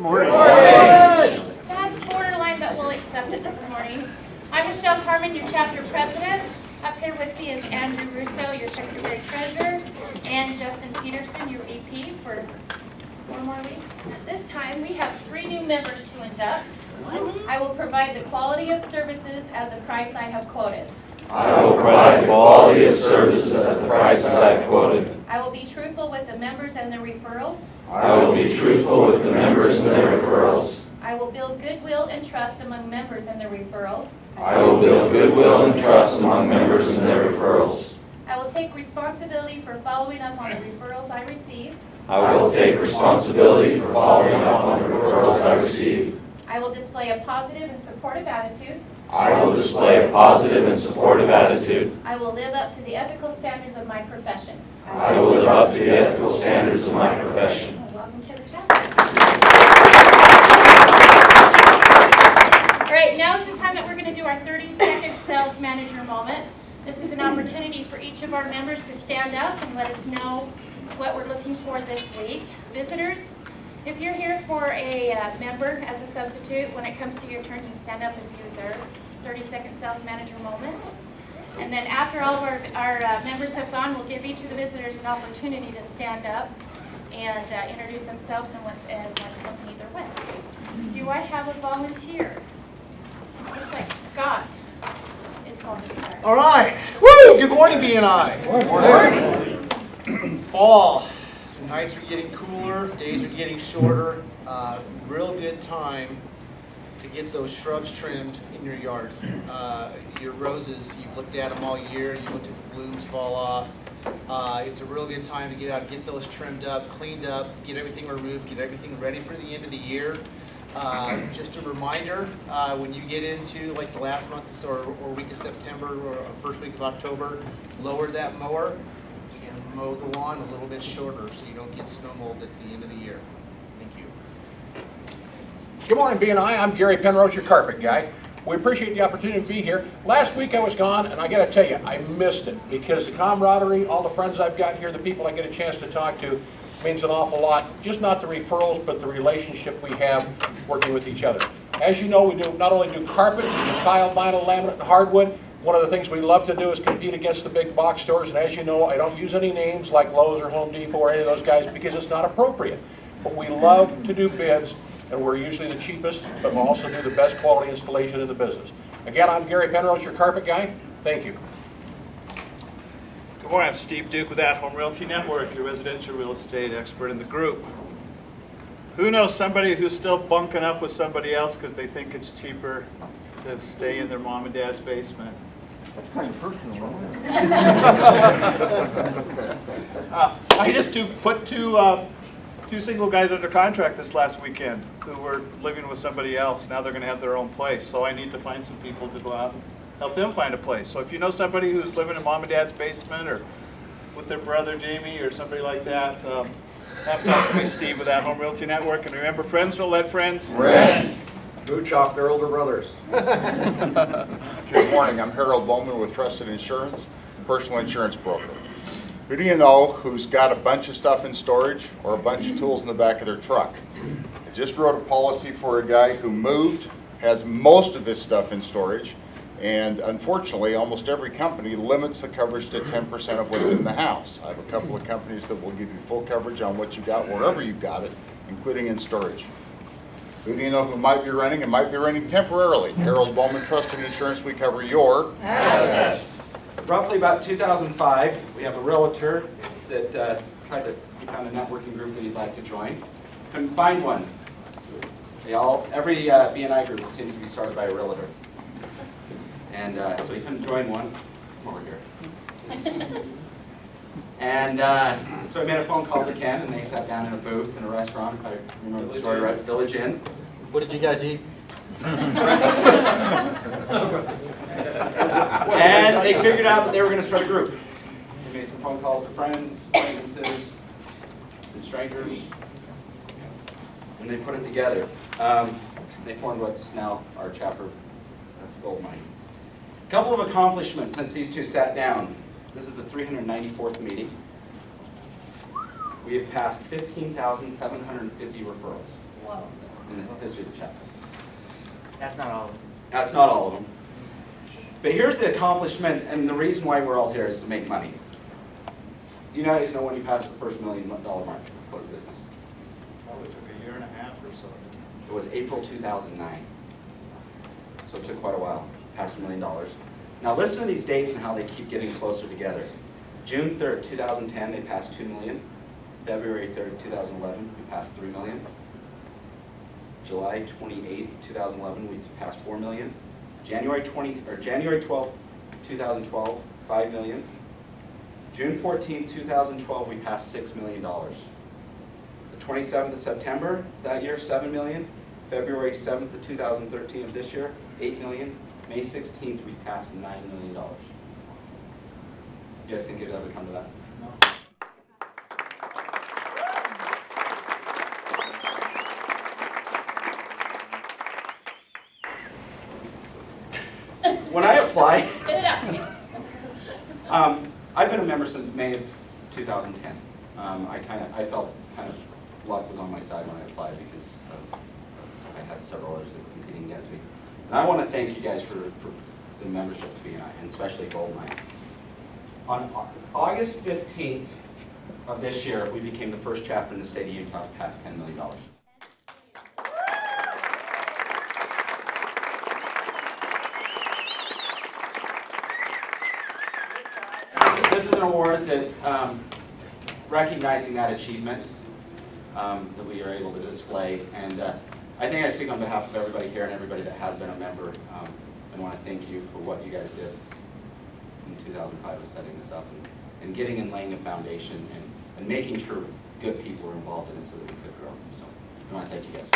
morning. Good morning. That's borderline, but we'll accept it this morning. I'm Michelle Carmen, your chapter president. Up here with me is Andrew Russo, your secretary treasurer, and Justin Peterson, your VP, for 4 more weeks. This time we have 3 new members to induct. I will provide the quality of services at the price I have quoted. I will provide the quality of services at the prices I have quoted. I will be truthful with the members and their referrals. I will be truthful with the members and their referrals. I will build goodwill and trust among members and their referrals. I will build goodwill and trust among members and their referrals. I will take responsibility for following up on the referrals I receive. I will take responsibility for following up on the referrals I receive. I will display a positive and supportive attitude. I will display a positive and supportive attitude. I will live up to the ethical standards of my profession. I will live up to the ethical standards of my profession. Welcome to the chapter. All right, now is the time that we're going to do our 30-second sales manager moment. This is an opportunity for each of our members to stand up and let us know what we're looking for this week. Visitors, if you're here for a member as a substitute, when it comes to your turn, you stand up and do their 30-second sales manager moment. And then after all of our members have gone, we'll give each of the visitors an opportunity to stand up and introduce themselves and what company they're with. Do I have a volunteer? Looks like Scott is going to start. All right. Woo! Good morning, BNI. Good morning. Fall. Nights are getting cooler, days are getting shorter. Real good time to get those shrubs trimmed in your yard. Your roses, you've looked at them all year, you looked at the blooms fall off. It's a real good time to get out, get those trimmed up, cleaned up, get everything removed, get everything ready for the end of the year. Just a reminder, when you get into like the last month or week of September or first week of October, lower that mower and mow the lawn a little bit shorter so you don't get snow mold at the end of the year. Thank you. Good morning, BNI. I'm Gary Penrose, your carpet guy. We appreciate the opportunity to be here. Last week I was gone, and I got to tell you, I missed it because the camaraderie, all the friends I've got here, the people I get a chance to talk to, means an awful lot. Just not the referrals, but the relationship we have working with each other. As you know, we do not only do carpet, we do tile, vinyl, laminate, and hardwood. One of the things we love to do is compete against the big box stores, and as you know, I don't use any names like Lowe's or Home Depot or any of those guys because it's not appropriate. But we love to do bids, and we're usually the cheapest, but we'll also do the best quality installation in the business. Again, I'm Gary Penrose, your carpet guy. Thank you. Good morning, I'm Steve Duke with At Home Realty Network, your residential real estate expert in the group. Who knows somebody who's still bunking up with somebody else because they think it's cheaper to stay in their mom and dad's basement? That's kind of personal, I just put two single guys under contract this last weekend who were living with somebody else. Now they're going to have their own place, so I need to find some people to go out and help them find a place. So if you know somebody who's living in mom and dad's basement or with their brother Jamie or somebody like that, have talk to me, Steve, with At Home Realty Network. And remember, friends don't let friends Rent. Mooch off their older brothers. Good morning, I'm Harold Bowman with Trusted Insurance, personal insurance broker. Who do you know who's got a bunch of stuff in storage or a bunch of tools in the back of their truck? I just wrote a policy for a guy who moved, has most of his stuff in storage, and unfortunately almost every company limits the coverage to 10% of what's in the house. I have a couple of companies that will give you full coverage on what you got wherever you got it, including in storage. Who do you know who might be renting and might be renting temporarily? Harold Bowman, Trusted Insurance, we cover your Assets. Roughly about 2005, we have a realtor that tried to, he found a networking group that he'd like to join. Couldn't find one. Every BNI group seems to be started by a realtor. And so he couldn't join one. Come over here. And so I made a phone call to Ken, and they sat down in a booth in a restaurant, if I remember the story right, Village Inn. What did you guys eat? And they figured out that they were going to start a group. They made some phone calls to friends, acquaintances, some strangers, and they put it together. They formed what's now our chapter of Goldmine. A couple of accomplishments since these two sat down. This is the 394th meeting. We have passed 15,750 referrals. Whoa. in the history of the chapter. That's not all of them. That's not all of them. But here's the accomplishment, and the reason why we're all here is to make money. You guys know when you passed the first $1 million mark, close business? Probably took a year and a half or so. It was April 2009. So it took quite a while, past $1 million. Now listen to these dates and how they keep getting closer together. June 3rd, 2010, they passed 2 million. February 3rd, 2011, we passed 3 million. July 28th, 2011, we passed 4 million. January 12th, 2012, 5 million. June 14th, 2012, we passed $6 million. The 27th of September that year, 7 million. February 7th of 2013 of this year, 8 million. May 16th, we passed $9 million. You guys think it'd ever come to that? When I applied, Spit it out. I've been a member since May of 2010. I felt kind of luck was on my side when I applied because I had several others that were competing against me. And I want to thank you guys for the membership of BNI, and especially Goldmine. On August 15th of this year, we became the first chapter in the state of Utah to pass $10 million. This is an award that, recognizing that achievement, that we are able to display. And I think I speak on behalf of everybody here and everybody that has been a member. I want to thank you for what you guys did in 2005 with setting this up and getting and laying a foundation and making sure good people were involved in it so that we could grow. So I want to thank you guys.